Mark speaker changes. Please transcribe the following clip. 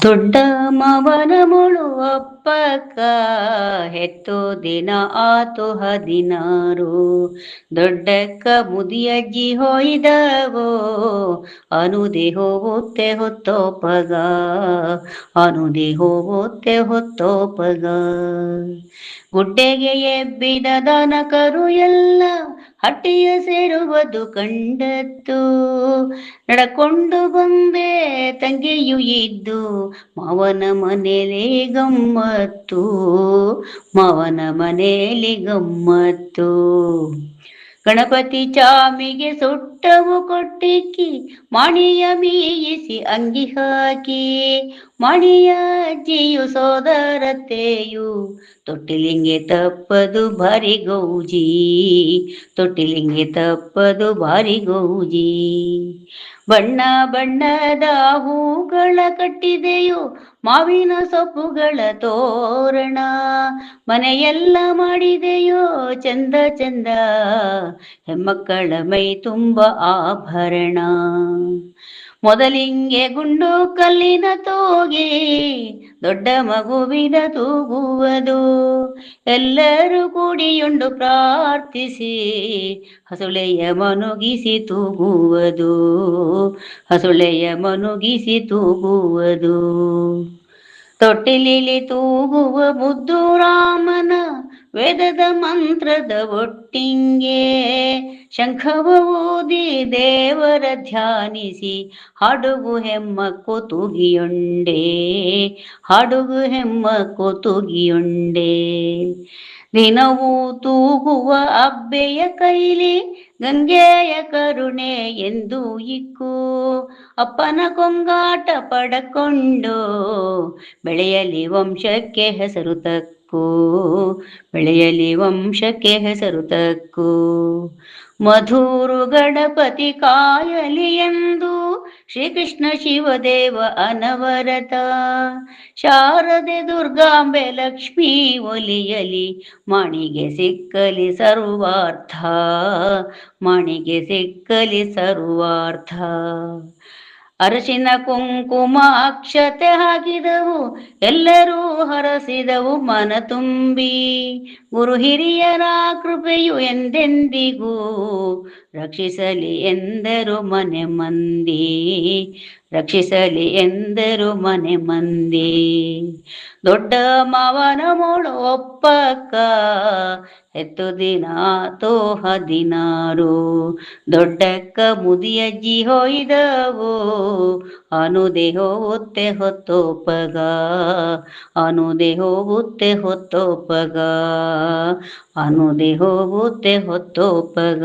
Speaker 1: ದೊಡ್ಡ ಮವನ ಮುಳು ಅಪ್ಪಕ್ಕ ಹೆತ್ತು ದಿನ ಆತು 16. ದೊಡ್ಡಕ್ಕ ಮುದಿಯಜ್ಜಿ ಹೊಯ್ದವೋ ಅನುದೆ ಹೋಗುತ್ತೆ ಹೊತ್ತೋಪಗ, ಅನುದೆ ಹೋಗುತ್ತೆ ಹೊತ್ತೋಪಗ. ಗುಡ್ಡೆಗೆ ಎಬ್ಬಿದ ದನ ಕರು ಎಲ್ಲ ಹಟ್ಟಿಯ ಸೇರುವುದು ಕಂಡತ್ತು. ನಡಕೊಂಡು ಬಂದೆ ತಂಗಿಯು ಇದ್ದು ಮಾವನ ಮನೇಲಿ ಗಮ್ಮತ್ತು, ಮಾವನ ಮನೇಲಿ ಗಮ್ಮತ್ತು. ಗಣಪತಿ ಚಾಮಿಗೆ ಸುಟ್ಟವು ಕೊಟ್ಟಿಕ್ಕಿ ಮಣಿಯ ಮೀಯಿಸಿ ಅಂಗಿ ಹಾಕಿ, ಮಣಿಯ ಅಜ್ಜಿಯು ಸೋದರತ್ತೆಯು ತೊಟ್ಟಿಲಿಂಗೆ ತಪ್ಪದು ಭಾರಿ ಗೌಜಿ, ತೊಟ್ಟಿಲಿಂಗೆ ತಪ್ಪದು ಭಾರಿ ಗೌಜಿ. ಬಣ್ಣ ಬಣ್ಣದ ಹೂಗಳ ಕಟ್ಟಿದೆಯೋ ಮಾವಿನ ಸೊಪ್ಪುಗಳ ತೋರಣ, ಮನೆಯೆಲ್ಲ ಮಾಡಿದೆಯೋ ಚಂದ ಚಂದ ಹೆಮ್ಮಕ್ಕಳ ಮೈ ತುಂಬ ಆಭರಣ. ಮೊದಲಿಂಗೆ ಗುಂಡು ಕಲ್ಲಿನ ತೂಗಿ ದೊಡ್ಡ ಮಗುವಿನ ತೂಗುವುದು, ಎಲ್ಲರೂ ಕೂಡಿಯುಂಡು ಪ್ರಾರ್ಥಿಸಿ ಹಸುಳೆಯ ಮನುಗಿಸಿ ತೂಗುವುದು, ಹಸುಳೆಯ ಮನುಗಿಸಿ ತೂಗುವುದು. ತೊಟ್ಟಿಲಿಲಿ ತೂಗುವ ಮುದ್ದು ರಾಮನ ವೇದದ ಮಂತ್ರದ ಒಟ್ಟಿಂಗೆ, ಶಂಖವ ಊದಿ ದೇವರ ಧ್ಯಾನಿಸಿ ಹಾಡುಗು ಹೆಮ್ಮಕ್ಕು ತೂಗಿಯೊಂಡೆ, ಹಾಡುಗು ಹೆಮ್ಮಕ್ಕು ತೂಗಿಯೊಂಡೆ. ದಿನವೂ ತೂಗುವ ಅಬ್ಬೆಯ ಕೈಲಿ ಗಂಗೆಯ ಕರುಣೆ ಎಂದು ಇಕ್ಕು, ಅಪ್ಪನ ಕೊಂಗಾಟ ಪಡಕೊಂಡು ಬೆಳೆಯಲಿ ವಂಶಕ್ಕೆ ಹೆಸರು ತಕ್ಕು, ಬೆಳೆಯಲಿ ವಂಶಕ್ಕೆ ಹೆಸರು ತಕ್ಕು. ಮಧುರು ಗಣಪತಿ ಕಾಯಲಿ ಎಂದು ಶ್ರೀಕೃಷ್ಣ ಶಿವದೇವ ಅನವರತ, ಶಾರದೆ ದುರ್ಗಾಂಬೆ ಲಕ್ಷ್ಮೀ ಒಲಿಯಲಿ ಮಣಿಗೆ ಸಿಕ್ಕಲಿ ಸರ್ವಾರ್ಥ, ಮಣಿಗೆ ಸಿಕ್ಕಲಿ ಸರ್ವಾರ್ಥ. ಅರಶಿನ ಕುಂಕುಮ ಅಕ್ಷತೆ ಹಾಕಿದವು ಎಲ್ಲರೂ ಹರಸಿದವು ಮನ ತುಂಬಿ, ಗುರು ಹಿರಿಯರ ಕೃಪೆಯು ಎಂದೆಂದಿಗೂ ರಕ್ಷಿಸಲಿ ಎಂದರು ಮನೆ ಮಂದಿ, ರಕ್ಷಿಸಲಿ ಎಂದರು ಮನೆ ಮಂದಿ. ದೊಡ್ಡ ಮಾವನ ಮೋಳು ಒಪ್ಪಕ್ಕ ಹೆತ್ತು ದಿನ ಆತೋ 16. ದೊಡ್ಡಕ್ಕ ಮುದಿಯಜ್ಜಿ ಹೊಯ್ದವೋ ಅನುದೆ ಹೋಗುತ್ತೆ ಹೊತ್ತೋಪಗ, ಅನುದೆ ಹೋಗುತ್ತೆ ಹೊತ್ತೋಪಗ, ಅನುದೆ ಹೋಗುತ್ತೆ ಹೊತ್ತೋಪಗ.